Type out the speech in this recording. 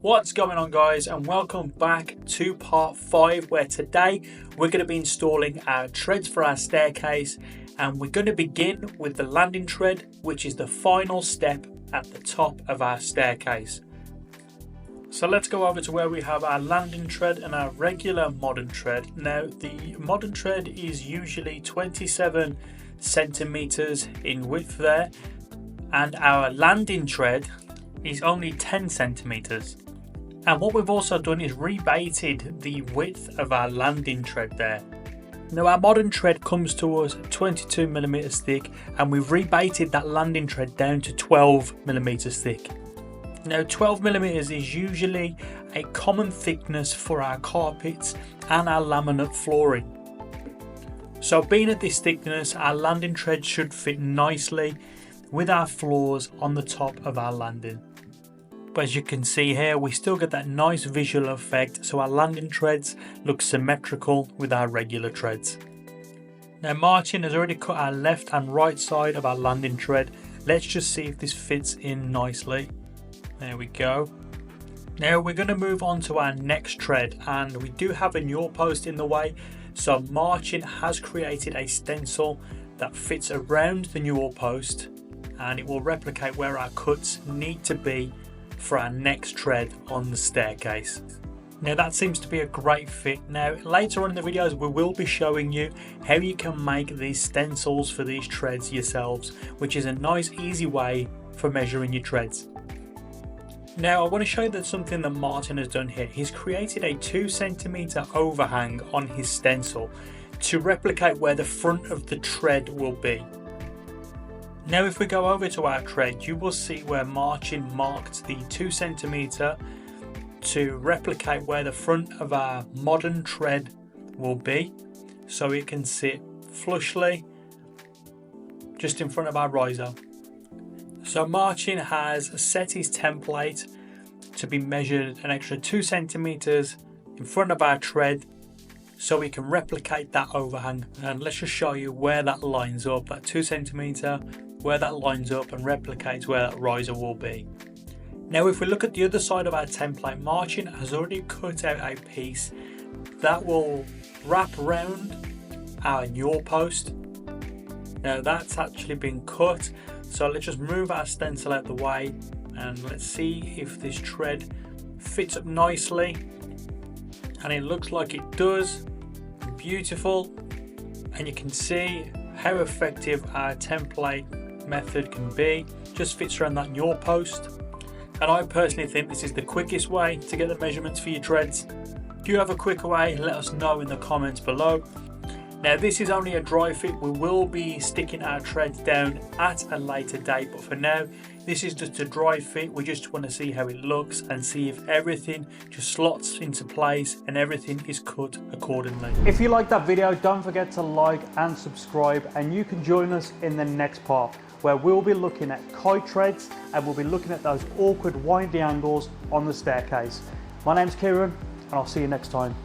What's going on, guys, and welcome back to part 5, where today we're going to be installing our treads for our staircase, and we're going to begin with the landing tread, which is the final step at the top of our staircase. So let's go over to where we have our landing tread and our regular modern tread. Now the modern tread is usually 27 centimeters in width there, and our landing tread is only 10 centimeters. And what we've also done is rebaited the width of our landing tread there. Now our modern tread comes to us 22mm thick, and we've rebaited that landing tread down to 12mm thick. Now 12mm is usually a common thickness for our carpets and our laminate flooring. So being at this thickness, our landing tread should fit nicely with our floors on the top of our landing. But as you can see here, we still get that nice visual effect, so our landing treads look symmetrical with our regular treads. Now Martin has already cut our left and right side of our landing tread. Let's just see if this fits in nicely. There we go. Now we're going to move on to our next tread, and we do have a Newel post in the way, so Martin has created a stencil that fits around the Newel post, and it will replicate where our cuts need to be for our next tread on the staircase. Now that seems to be a great fit. Now later on in the videos we will be showing you how you can make these stencils for these treads yourselves, which is a nice easy way for measuring your treads. Now I want to show you that something that Martin has done here. He's created a 2cm overhang on his stencil to replicate where the front of the tread will be. Now if we go over to our tread, you will see where Martin marked the 2cm to replicate where the front of our modern tread will be, so it can sit flushly just in front of our riser. So Martin has set his template to be measured an extra 2 centimeters in front of our tread, so we can replicate that overhang. And let's just show you where that lines up, that 2 centimeter, where that lines up and replicates where that riser will be. Now if we look at the other side of our template, Martin has already cut out a piece that will wrap around our Newel post. Now that's actually been cut, so let's just move our stencil out the way and let's see if this tread fits up nicely. And it looks like it does. Beautiful. And you can see how effective our template method can be. Just fits around that Newel post. And I personally think this is the quickest way to get the measurements for your treads. Do you have a quicker way? Let us know in the comments below. Now this is only a dry fit. We will be sticking our treads down at a later date, but for now this is just a dry fit. We just want to see how it looks and see if everything just slots into place and everything is cut accordingly. If you like that video, don't forget to like and subscribe, and you can join us in the next part where we'll be looking at kite treads and we'll be looking at those awkward windy angles on the staircase. My name's Kieran, and I'll see you next time.